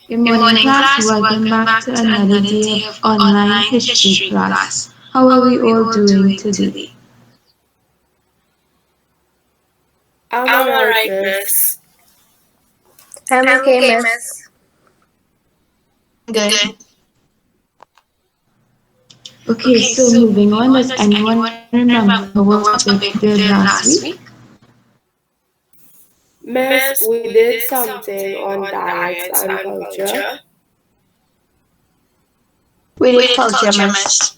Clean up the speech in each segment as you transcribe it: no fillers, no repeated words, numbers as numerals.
Good morning, class. Welcome back to another day of online history class. How are we all doing today? I'm alright, miss. I'm okay, miss. Good. Okay, so moving on, does anyone remember what topic we did last week? Miss, we did something on diets and culture. We We did did culture, culture, miss. miss.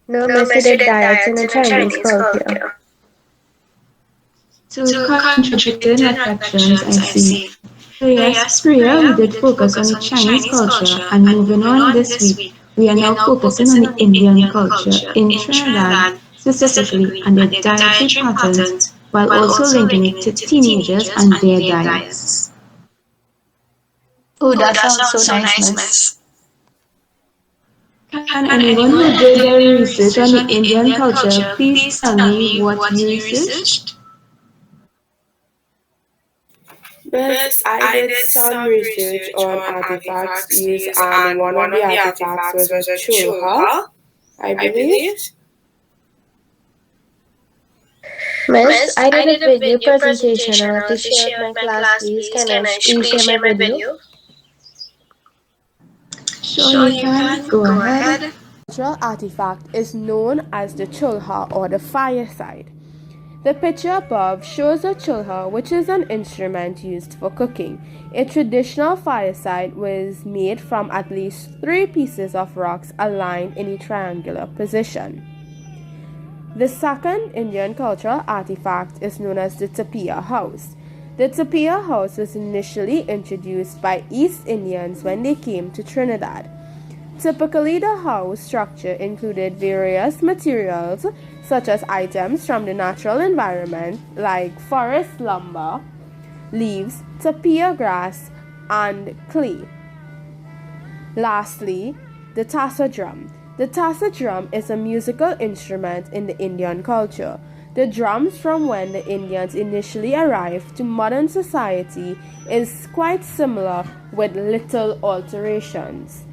No, miss, we did diets in a Chinese culture. So contradicting reflections, I see. So yes, Priya, we did focus on the Chinese culture, and moving on this week, we are now focusing on the Indian culture in Trinidad specifically and their dietary patterns, while also linking it to teenagers and their diets. Oh, Oh, that that sounds so sounds so nice, nice, miss. miss. Can anyone who did their research on the Indian culture please tell me what you researched? Miss, I did some research on artifacts used, and one of the artifacts was a chulha, I believe. Miss, Miss, I did I a did a video video presentation I presentation want I to want to share with share my with my class, class, please. please. Can I Can I please please share my share my video? video? Sure, Sure, you you can. can. Go Go ahead. ahead. Cultural artifact is known as the chulha or the fireside. The picture above shows a chulha, which is an instrument used for cooking. A traditional fireside was made from at least three pieces of rocks aligned in a triangular position. The second Indian cultural artifact is known as the tapia house. The tapia house was initially introduced by East Indians when they came to Trinidad. Typically, the house structure included various materials such as items from the natural environment like forest lumber, leaves, tapir grass, and clay. Lastly, the tassa drum. The tassa drum is a musical instrument in the Indian culture. The drums from when the Indians initially arrived to modern society is quite similar with little alterations.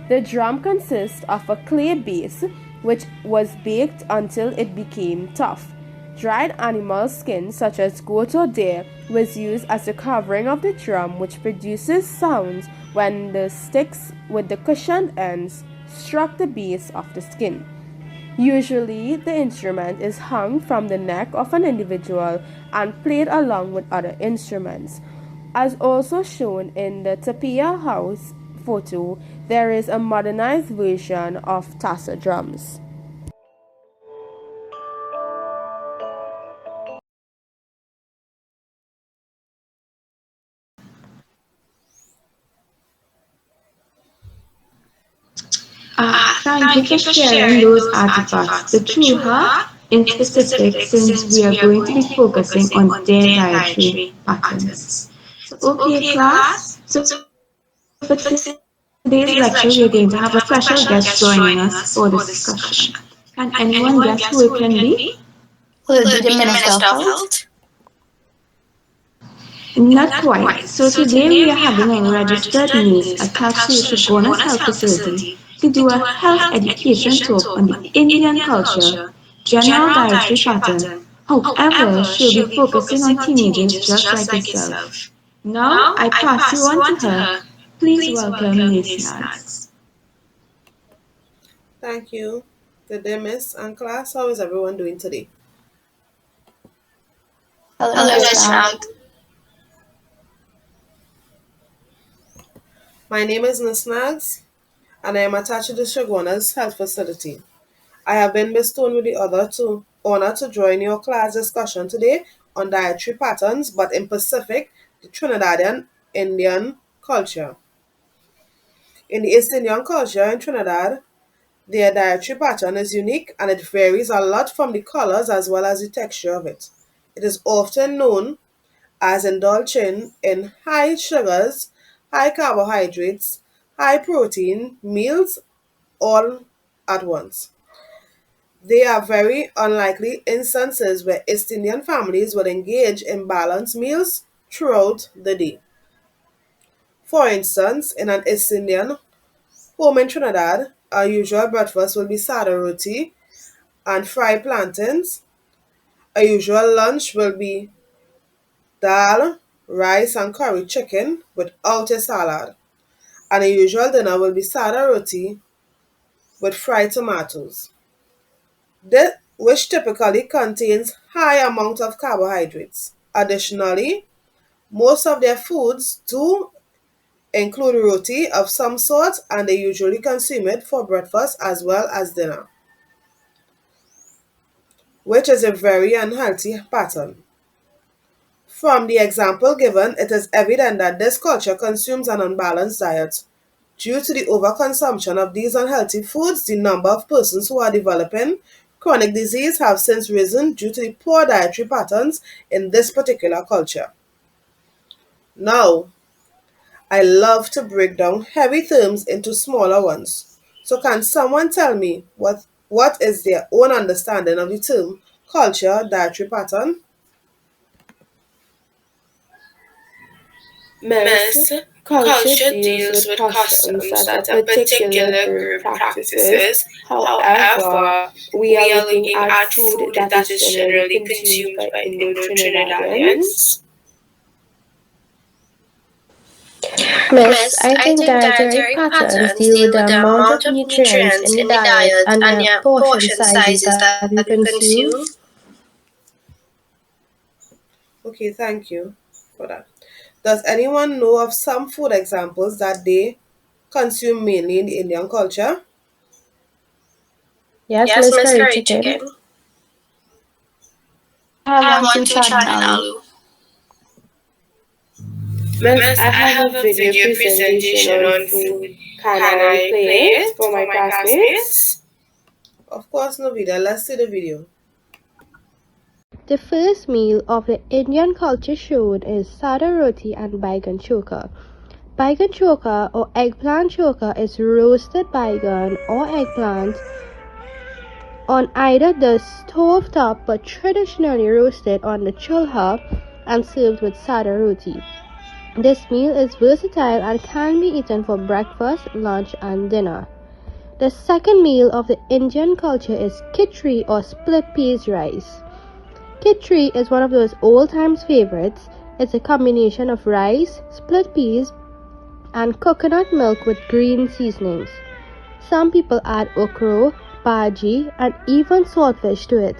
The drum consists of a clay base which was baked until it became tough. Dried animal skin such as goat or deer was used as the covering of the drum, which produces sounds when the sticks with the cushioned ends struck the base of the skin. Usually, the instrument is hung from the neck of an individual and played along with other instruments. As also shown in the Tapia House photo, there is a modernized version of tassa drums. Thank you Thank for you for sharing sharing those those artifacts. artifacts. The The Chulha chulha, in in specific, specific, since since we are we are going to going be to be focusing focusing on on their their dietary dietary patterns. patterns. So, So, okay, okay, class. class. So, So, for today's lecture, we are for going to have a special today's guest lecture, we are joining going to us have a for the special guest discussion. joining us Can for the anyone discussion. guess who it can Can be? anyone guess who it can be? Will Will it it be be the the Minister Minister of of Health? Health? Not Not quite. quite. So So today today we are we are having a having a registered registered nurse nurse attached to attached the to the Shagona's Shagona's Health Health Facility Facility to to do a do a health health education education talk talk on the on the Indian Indian culture, culture, general general dietary dietary pattern. pattern. However, However, she'll be she'll be focusing on focusing on teenagers teenagers just just like like yourself. yourself. Now Now, I I pass you pass you on to on to her. her. Please Please welcome welcome Miss Miss Nads. Nads. Thank you. Good day, Miss and class. How is everyone doing today? Hello, Hello, Miss Miss Nag. Nag. My name is Miss Nags, and I am attached to the Shaguana's Health Facility. I have been bestowed with the honor to join your class discussion today on dietary patterns, but in specific, the Trinidadian Indian culture. In the East Indian culture in Trinidad, their dietary pattern is unique and it varies a lot from the colors as well as the texture of it. It is often known as indulging in high sugars, high carbohydrates, high protein meals all at once. There are very unlikely instances where East Indian families would engage in balanced meals throughout the day. For instance, in an East Indian home in Trinidad, our usual breakfast will be sada roti and fried plantains. A usual lunch will be dal, rice, and curry chicken without a salad. And a usual dinner will be sada roti with fried tomatoes, which typically contains high amount of carbohydrates. Additionally, most of their foods do include roti of some sort and they usually consume it for breakfast as well as dinner, which is a very unhealthy pattern. From the example given, it is evident that this culture consumes an unbalanced diet. Due to the overconsumption of these unhealthy foods, the number of persons who are developing chronic disease have since risen due to the poor dietary patterns in this particular culture. Now, I love to break down heavy terms into smaller ones. So can someone tell me what is their own understanding of the term culture dietary pattern? Miss, culture deals with customs that a particular group practices. However, we are looking at food that is generally consumed by Indo-Trinidadians. Miss, I think dietary patterns deal with the amount of nutrients in the diet and the portion sizes that we consume. Okay, thank you for that. Does anyone know of some food examples that they consume mainly in the Indian culture? Yes, Yes, Miss Miss Curry Curry Chicken. Chicken. I have I have one one too, too, Chad and Chad and Alu. Alu. Miss, Miss, I I have a have a video video presentation presentation on on food. food. Can Can I I play play it it for my for my classmates? classmates? Of course, no video. Let's see the video. The first meal of the Indian culture shown is sada roti and baigan choka. Baigan choka or eggplant choka is roasted baigan or eggplant on either the stove top but traditionally roasted on the chulha and served with sada roti. This meal is versatile and can be eaten for breakfast, lunch, and dinner. The second meal of the Indian culture is khichdi or split peas rice. Khichdi is one of those old times favorites. It's a combination of rice, split peas, and coconut milk with green seasonings. Some people add okra, bhaji, and even saltfish to it.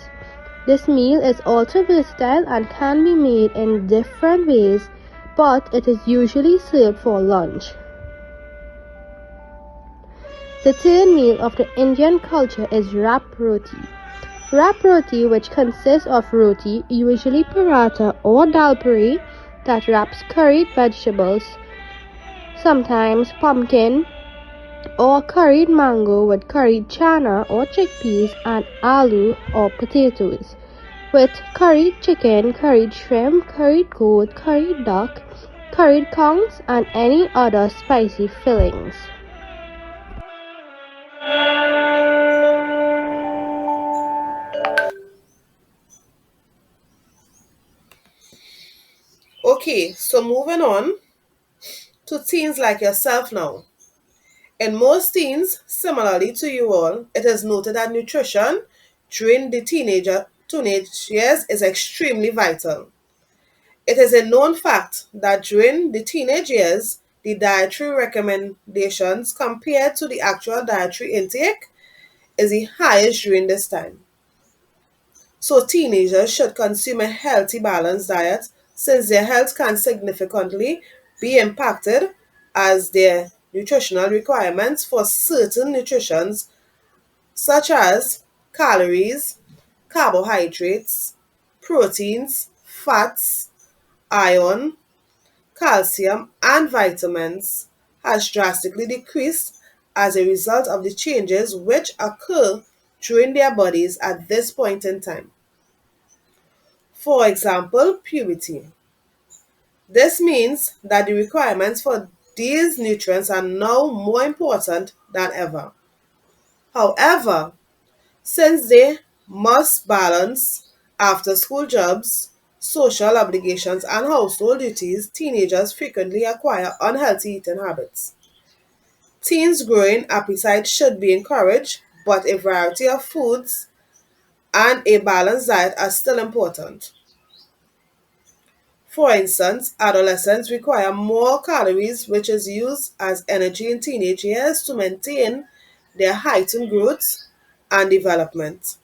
This meal is also versatile and can be made in different ways, but it is usually served for lunch. The third meal of the Indian culture is wrap roti. Wrap roti, which consists of roti, usually paratha or dal puri, that wraps curried vegetables, sometimes pumpkin, or curried mango with curried chana or chickpeas and aloo or potatoes, with curried chicken, curried shrimp, curried goat, curried duck, curried conchs, and any other spicy fillings. Okay, so moving on to teens like yourself now. In most teens, similarly to you all, it is noted that nutrition during the teenage years is extremely vital. It is a known fact that during the teenage years, the dietary recommendations compared to the actual dietary intake is the highest during this time. So teenagers should consume a healthy balanced diet since their health can significantly be impacted as their nutritional requirements for certain nutrients such as calories, carbohydrates, proteins, fats, iron, calcium, and vitamins has drastically decreased as a result of the changes which occur during their bodies at this point in time. For example, puberty. This means that the requirements for these nutrients are now more important than ever. However, since they must balance after school jobs, social obligations, and household duties, teenagers frequently acquire unhealthy eating habits. Teens' growing appetite should be encouraged, but a variety of foods and a balanced diet are still important. For instance, adolescents require more calories, which is used as energy in teenage years to maintain their heightened growth and development.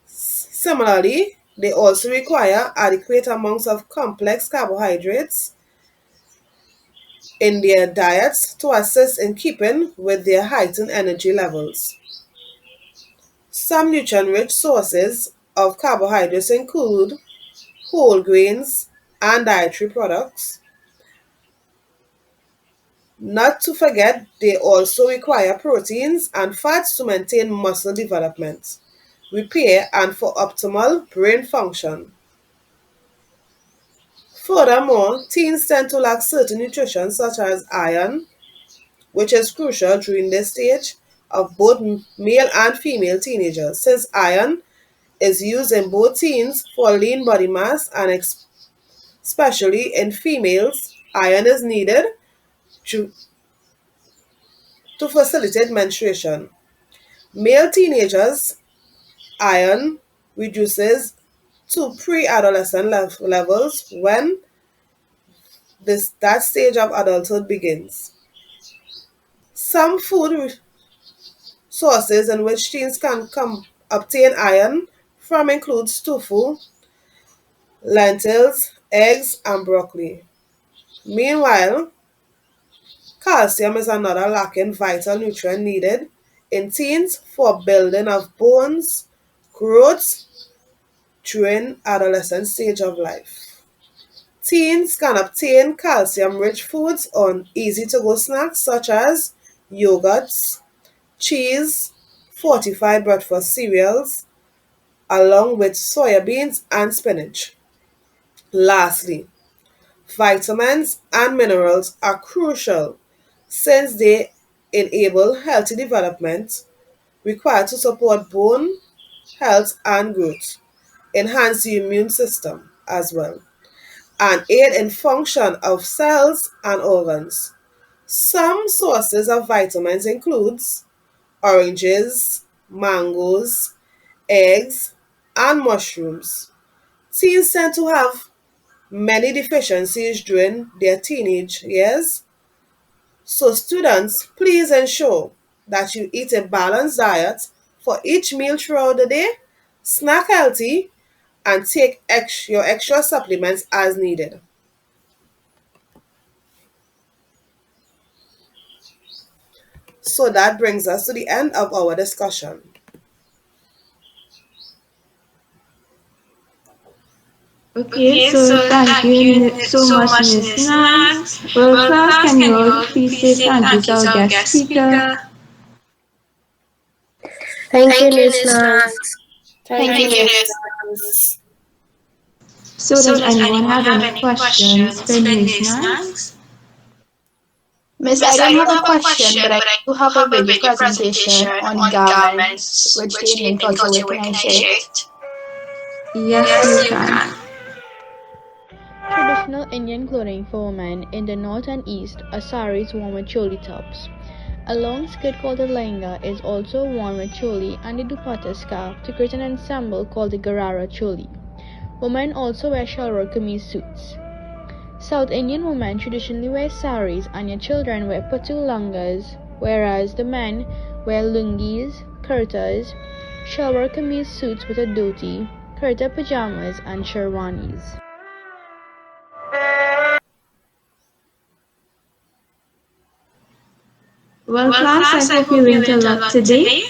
Similarly, they also require adequate amounts of complex carbohydrates in their diets to assist in keeping with their heightened energy levels. Some nutrient-rich sources of carbohydrates include whole grains and dietary products. Not to forget, they also require proteins and fats to maintain muscle development, repair, and for optimal brain function. Furthermore, teens tend to lack certain nutrition such as iron, which is crucial during this stage of both male and female teenagers, since iron is used in both teens for lean body mass and especially in females, iron is needed to, to facilitate menstruation. Male teenagers, iron reduces to pre-adolescent levels when that stage of adulthood begins. Some food sources in which teens can obtain iron from includes tofu, lentils, eggs, and broccoli. Meanwhile, calcium is another lacking vital nutrient needed in teens for building of bones, growth during adolescent stage of life. Teens can obtain calcium-rich foods on easy-to-go snacks such as yogurts, cheese, fortified breakfast cereals, along with soya beans and spinach. Lastly, vitamins and minerals are crucial since they enable healthy development required to support bone health and growth, enhance the immune system as well, and aid in function of cells and organs. Some sources of vitamins includes oranges, mangoes, eggs, and mushrooms. Teens tend to have many deficiencies during their teenage years, so students, please ensure that you eat a balanced diet for each meal throughout the day, snack healthy, and take your extra supplements as needed. So that brings us to the end of our discussion. Okay, so thank you so much, Miss Nance. Well, class, can you all please say thank you to our guest speaker? Thank you, Miss Nance. Thank you, Miss. So, does anyone have any questions for Miss Nance? Miss, I don't have a question, but I do have a video presentation on garments, which the Indian culture wear. Can I share it? Yes, you can. Traditional Indian clothing for women in the north and east are saris worn with choli tops. A long skirt called the lehenga is also worn with choli and the dupatta scarf to create an ensemble called the Garara choli. Women also wear shalwar kameez suits. South Indian women traditionally wear saris and their children wear patu langas, whereas the men wear lungis, kurtas, shalwar kameez suits with a dhoti, kurta pajamas, and sherwanis. Well, class, I hope you learned a lot today.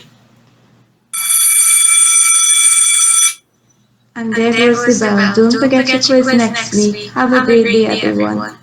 And there goes the bell. Don't forget your quiz next week. Have a great day, everyone.